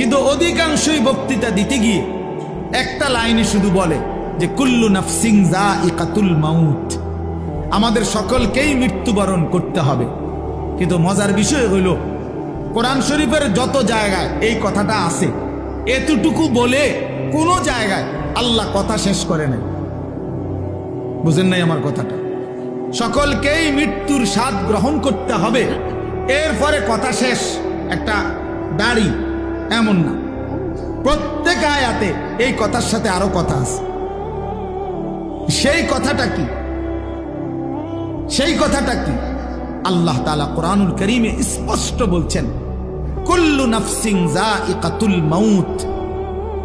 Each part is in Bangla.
কিন্তু অধিকাংশই বক্তৃতা দিতে গিয়ে একটা লাইনে শুধু বলে যে কুল্লু নাফসিন যায়িকাতুল মাউত, আমাদের সকলকেই মৃত্যুবরণ করতে হবে। কিন্তু মজার বিষয় হইল কোরআন শরীফের যত জায়গায় এই কথাটা আছে, এতটুকু বলে কোনো জায়গায় আল্লাহ কথা শেষ করে নাই। বুঝেন নাই আমার কথাটা? সকলকেই মৃত্যুর স্বাদ গ্রহণ করতে হবে, এরপরে কথা শেষ, একটা দাড়ি, এমন না। প্রত্যেক আয়াতে এই কথার সাথে আরো কথা আছে। সেই কথাটা কি? সেই কথাটা কি? আল্লাহ তাআলা কোরআনুল কারীমে স্পষ্ট বলছেন, কুল্লু নাফসিন যায়িকাতুল মাউত,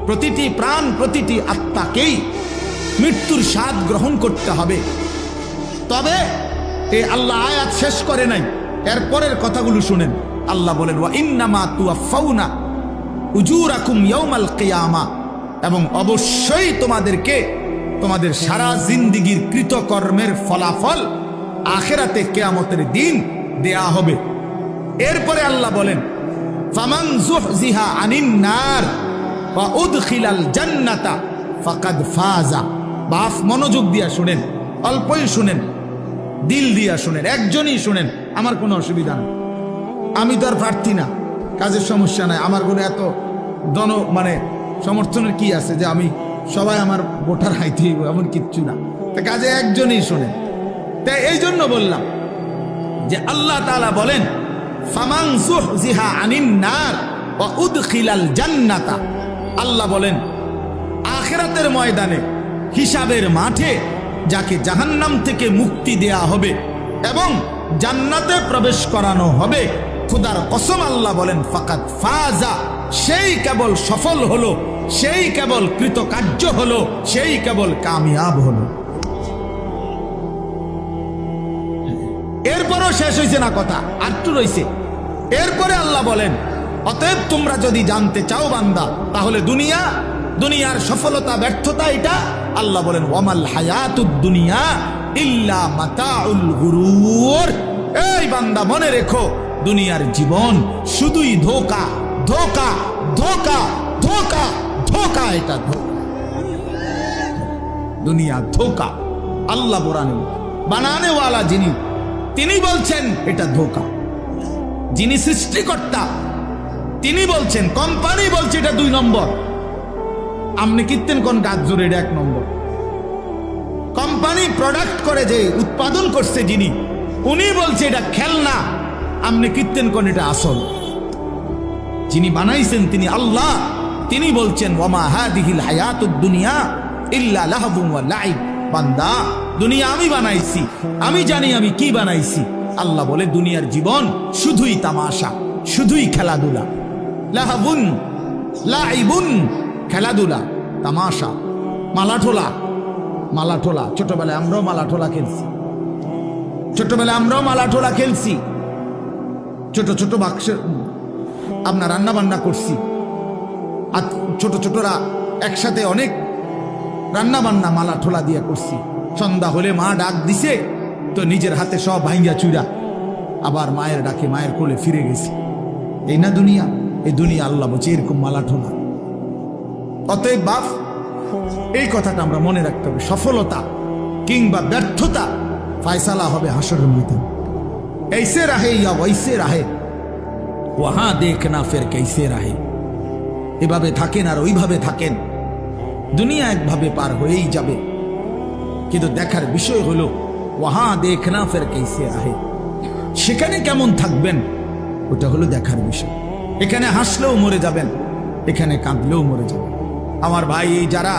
প্রতিটি প্রাণ, প্রতিটি আত্মাকেই মৃত্যুর স্বাদ গ্রহণ করতে হবে। তবে এই আল্লাহ আয়াত শেষ করে নাই, এরপরের কথাগুলো শুনেন। আল্লাহ বলেন, ওয়া ইন্নামা তুওয়াফাউনা উজুরাকুম ইয়াউমাল কিয়ামা, এবং অবশ্যই তোমাদেরকে তোমাদের সারা জিন্দেগীর কৃতকর্মের ফলাফল আখিরাতে কিয়ামতের দিন দেয়া হবে। এরপরে আল্লাহ বলেন, ফামান যুহজিহা আনিন নার ওয়া উদখিলাল জান্নাতা ফাকাদ ফাজা। বাপ মনোযোগ দিয়া শুনেন, অল্পই শুনেন, দিল দিয়া শুনেন, একজনই শুনেন, আমার কোনো অসুবিধা নেই। আমি তো আর প্রার্থী না, কাজের সমস্যা নাই, আমার কোনো এত সমর্থনের কি আছে যে আমি সবাই আমার ভোটার হাইতে এমন কিচ্ছু না। তা কাজে একজনই শোনেন। তাই এই জন্য বললাম যে আল্লাহ তাআলা বলেন, ফামান যুহজিহা আনিন নার ওয়া উদখিলাল জান্নাতা, আল্লাহ বলেন আখিরাতের ময়দানে, হিসাবের মাঠে যাকে জাহান্নাম থেকে মুক্তি দেয়া হবে এবং জান্নাতে প্রবেশ করানো হবে, খোদার কসম আল্লাহ বলেন, ফাকাদ ফাজা, সেই কেবল সফল হলো, সেই কেবল কৃতকার্য হলো, সেই কেবল কামিয়াব হলো। এরপরও শেষ হয়েছে না কথা, আরটু রয়েছে। এরপরে আল্লাহ বলেন, অতএব তোমরা যদি জানতে চাও বান্দা, তাহলে দুনিয়ার সফলতা ব্যর্থতা এটা আল্লাহ বলেন, ওয়ামাল হায়াতুদ দুনিয়া ইল্লা মাতাউল গুরুর। এই বান্দা মনে রেখো, দুনিয়ার জীবন শুধুই ধোঁকা, ধোঁকা, ধোঁকা, ধোঁকা, ধোঁকা, এটা ধোঁকা। দুনিয়া ধোঁকা। আল্লাহ বানানেওয়ালা যিনি, তিনি বলছেন এটা ধোঁকা। যিনি সৃষ্টিকর্তা তিনি বলছেন, কোম্পানি বলছে এটা 2 নম্বর। আপনি কিনতেন কোন গাছ জোরে, এটা 1 নম্বর। কোম্পানি প্রোডাক্ট করে যে উৎপাদন করছে যিনি, উনি বলছে এটা খেলনা, আপনি কিনতেন কোন এটা আসল। যিনি বানাইছেন তিনি আল্লাহ, তিনি বলছেন, ওয়ামা হাদিহিল হায়াতুদ দুনিয়া ইল্লা লাহবুন ওয়া লাইব। বান্দা, দুনিয়া আমি বানাইছি, আমি জানি আমি কি বানাইছি। আল্লাহ বলে দুনিয়ার জীবন শুধুই তামাশা, শুধুই খেলাধুলা। লাহবুন লাইবুন, খেলাধুলা, তামাশা, মালাঠোলা। মালাঠোলা ছোটবেলায় আমরাও মালাঠোলা খেলছি, ছোটবেলায় আমরাও মালাঠোলা খেলছি। ছোট ছোট বাক্সে আপনার রান্না বান্না করছি, আর ছোট ছোটরা একসাথে অনেক রান্না বান্না মালাঠোলা দিয়ে করছি। সন্ধ্যা হলে মা ডাক দিছে তো নিজের হাতে সব ভাঙ্গা চুরা আবার মায়ের ডাকে মায়ের কোলে ফিরে গেছি। এই না দুনিয়া? এই দুনিয়া আল্লাহ বলছে এরকম মালাঠোলা। অতএব বাপ, এই কথাটা আমরা মনে রাখতে হবে। সফলতা কিংবা ব্যর্থতা ফায়সালা হবে হাসরের ময়দান। ऐसे रहे या वैसे रहे, वहां देखना फिर कैसे रहे। এভাবে থাকেন আর ওইভাবে থাকেন, দুনিয়া একভাবে পার হয়েই যাবে। কিন্তু দেখার বিষয় হলো ওয়াহা দেখনা ফের कैसे रहे, সেখানে কেমন থাকবেন ওটা হলো দেখার বিষয়। এখানে হাসলেও মরে যাবেন, এখানে কাঁদলেও মরে যাবেন। আমার ভাই, এই যারা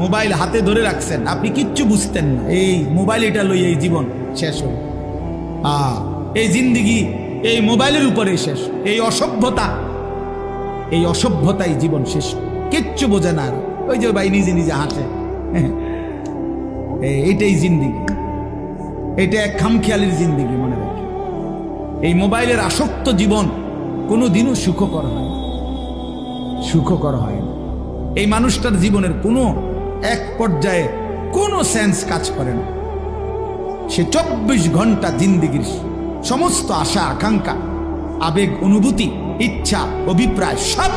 মোবাইল হাতে ধরে রাখছেন, আপনি কিচ্ছু বুঝতেন না, এই মোবাইল এটা লই এই জীবন শেষ হল। এই জিন্দিগি এই মোবাইলের উপরে শেষ। এই অসভ্যতাই জীবন শেষ, কিচ্ছু বোঝে না। ওই যে ভাই নিজে নিজে হাসে, এইটাই জিন্দিগি, এটা এক খামখেয়ালির জিন্দিগি। মনে রাখি, এই মোবাইলের আসক্ত জীবন কোনোদিনও সুখকর হয় না, সুখকর হয় না। এই মানুষটার জীবনের কোনো এক পর্যায়ে কোনো সেন্স কাজ করে না। সে 24 ঘন্টা জিন্দিগির সমস্ত আশা আকাঙ্ক্ষা, আবেগ, অনুভূতি, ইচ্ছা, অভিপ্রায় সব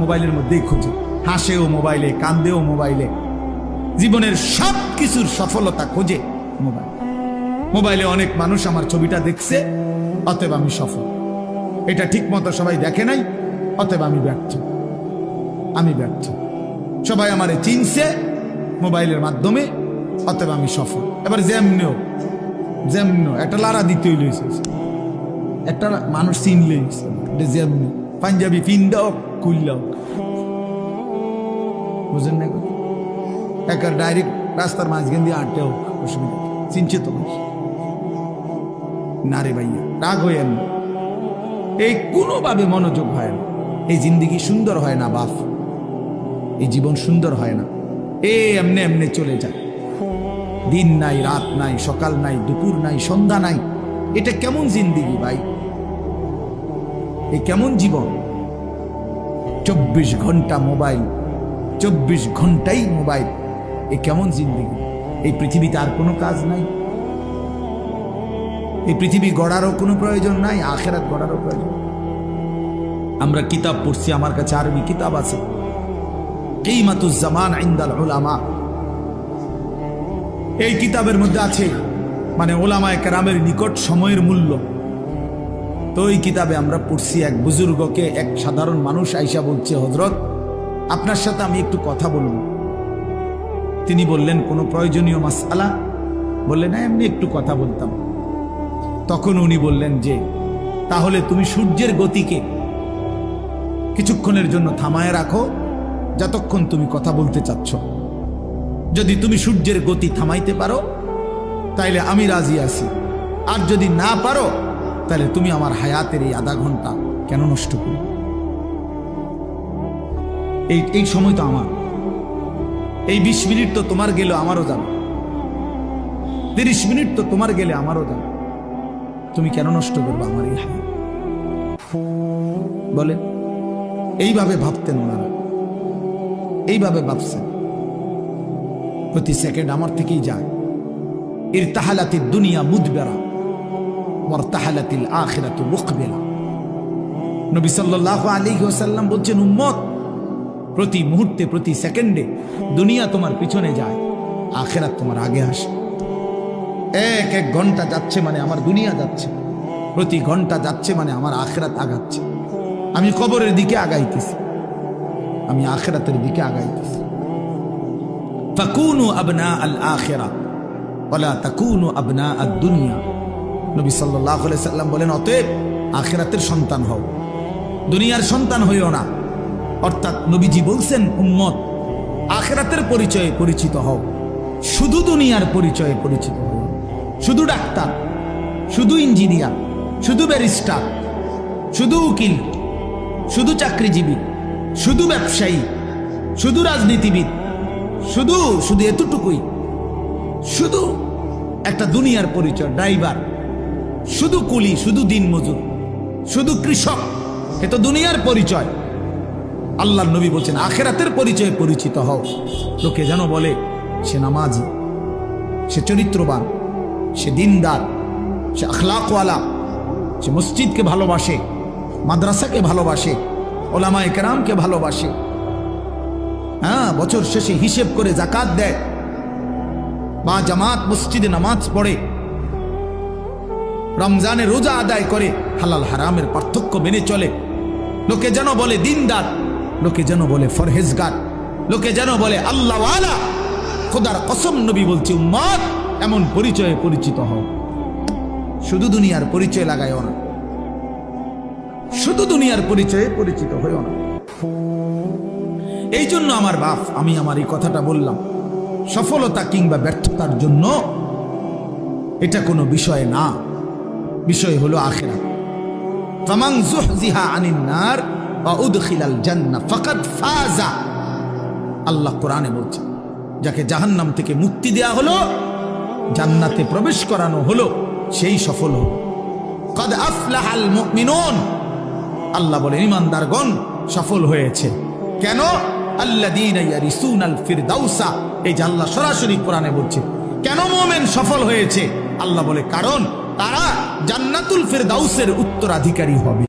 মোবাইলের মধ্যেই খোঁজে, হাসেও মোবাইলে, কান্দেও মোবাইলে, জীবনের সব কিছুর সফলতা খোঁজে মোবাইল। মোবাইলে অনেক মানুষ আমার ছবিটা দেখছে, অতএব আমি সফল। এটা ঠিক মতো সবাই দেখে নাই, অতএব আমি ব্যর্থ। আমি ব্যর্থ। সবাই আমারে চিনছে মোবাইলের মাধ্যমে, অতএব আমি সফল। এবার যেমনিও একটা লারা দিতে হইল, একটা মানুষ চিনলে যেমনি পাঞ্জাবি পিন্দাও কুল্লাও, বুঝেন না? একটা ডাইরেক্ট রাস্তার মাঝখান দিয়ে আটতে হোক, অসুবিধা চিনছে তো না রে ভাইয়া, রাগ হয়ে না। এই কোনোভাবে মনোযোগ হয় না। এই জিন্দিগি সুন্দর হয় না বাপ, এই জীবন সুন্দর হয় না। এমনি এমনি চলে যায়। দিন নাই, রাত নাই, সকাল নাই, দুপুর নাই, সন্ধ্যা নাই। এটা কেমন জিন্দিগি ভাই? এই কেমন জীবন? 24 ঘন্টা মোবাইল, 24 ঘন্টাই মোবাইল। এ কেমন জিন্দিগি? এই পৃথিবীতে আর কোনো কাজ নাই? এই পৃথিবী গড়ারও কোনো প্রয়োজন নাই, আখিরাত গড়ারও প্রয়োজন। আমরা কিতাব পড়ছি, আমার কাছে আরবি কিতাব আছে, কিমাতুজ জামান ইনদাল উলামা। এই কিতাবের মধ্যে আছে মানে ওলামায়ে কেরামের নিকট সময়ের মূল্য। তো এই কিতাবে আমরা পড়ছি, এক বুজুর্গকে এক সাধারণ মানুষ আইসা বলছে, হযরত আপনার সাথে আমি একটু কথা বলবো। তিনি বললেন, কোনো প্রয়োজনীয় মাসআলা? বললেন না, এমনি একটু কথা বলতাম। তখন উনি বললেন যে, তাহলে তুমি সূর্যের গতিকে কিছুক্ষণের জন্য থামায় রাখো, যতক্ষণ তুমি কথা বলতে চাচ্ছ। যদি তুমি সূর্যের গতি থামাইতে পারো তাইলে আমি রাজি আছি, আর যদি না পারো তাহলে তুমি আমার হায়াতের এই আধা ঘন্টা কেন নষ্ট করো? এই সময় তো আমার, এই 20 মিনিট তো তোমার গেলে আমারও যাবে, 30 মিনিট তো তোমার গেলে আমারও যাবে। তুমি কেন নষ্ট করবে আমার এই হায়াত? বলে এইভাবে ভাবতেন ওনারা, এইভাবে ভাবছেন। প্রতি সেকেন্ড আমার থেকেই যায়। ইরতাহালাতিদ দুনিয়া মুদবিরা ওয়ারতাহালাতিল আখিরাতু মুকবিলা। নবী সাল্লাল্লাহু আলাইহি ওয়াসাল্লাম বলছেন, উম্মত, প্রতি মুহূর্তে, প্রতি সেকেন্ডে দুনিয়া তোমার পিছনে যায়, আখিরাত তোমার আগে আসে। এক এক ঘন্টা যাচ্ছে মানে আমার দুনিয়া যাচ্ছে, প্রতি ঘন্টা যাচ্ছে মানে আমার আখিরাত আগাচ্ছে। আমি কবরের দিকে আগাইতেছি, আমি আখিরাতের দিকে আগাইতেছি। ফাকুনু আবনা আল আখিরা ওয়ালা তাকুনু আবনা আদ দুনিয়া। নবী সাল্লাল্লাহু আলাইহি সাল্লাম বলেন, অতএব আখিরাতের সন্তান হও, দুনিয়ার সন্তান হইও না। অর্থাৎ নবীজি বলছেন, উম্মত, আখিরাতের পরিচয়ে পরিচিত হও, শুধু দুনিয়ার পরিচয়ে পরিচিত হও। শুধু ডাক্তার, শুধু ইঞ্জিনিয়ার, শুধু ব্যারিস্টার, শুধু উকিল, শুধু চাকরিজীবী, শুধু ব্যবসায়ী, শুধু রাজনীতিবিদ, শুধু শুধু এতটুকুই, শুধু একটা দুনিয়ার পরিচয়। ড্রাইভার, শুধু কুলি, শুধু দিনমজুর, শুধু কৃষক, এ তো দুনিয়ার পরিচয়। আল্লাহর নবী বলছেন, আখিরাতের পরিচয়ে পরিচিত হও। লোকে যেন বলে সে নামাজি, সে চরিত্রবান, সে দিনদার, সে আখলাকওয়ালা, সে মসজিদকে ভালোবাসে, মাদ্রাসাকে ভালোবাসে, ওলামায়ে কেরামকে ভালোবাসে। হ্যাঁ, বছর শেষে হিসেব করে যাকাত দেয়, বা জামাত মসজিদে নামাজ পড়ে, রমজানে রোজা আদায় করে, হালাল হারামের পার্থক্য মেনে চলে। লোকে যেন বলে দিনদার, লোকে যেন বলে ফরহেজগার, লোকে যেন বলে আল্লাহওয়ালা। খোদার কসম, নবী বলছে, উম্মত, এমন পরিচয়ে পরিচিত হও। শুধু দুনিয়ার পরিচয় লাগাইও না, শুধু দুনিয়ার পরিচয়ে পরিচিত হইও না। এই জন্য আমার বাপ, আমি আমার এই কথাটা বললাম, সফলতা কিংবা ব্যর্থতার জন্য এটা কোনো বিষয় না, বিষয় হলো আখিরাত। ফামান যুহজিহা আনিন নার ওয়া উদখিলাল জান্নাহ ফাকাদ ফাজা। আল্লাহ কোরআনে বলছে, যাকে জাহান্নাম থেকে মুক্তি দেয়া হলো, জান্নাতে প্রবেশ করানো হলো, সেই সফল হলো। কাদ আফলাহাল মুমিনুন, আল্লাহ বলেন ঈমানদারগণ সফল হয়েছে। কেন? আল্লাযীনা ইয়ারিসুনাল ফিরদাউসা। এই যে আল্লাহ সরাসরি কোরআনে বলছে, কেন মুমিন সফল হয়েছে? আল্লাহ বলে, কারণ তারা জান্নাতুল ফিরদাউসের উত্তরাধিকারী হবে।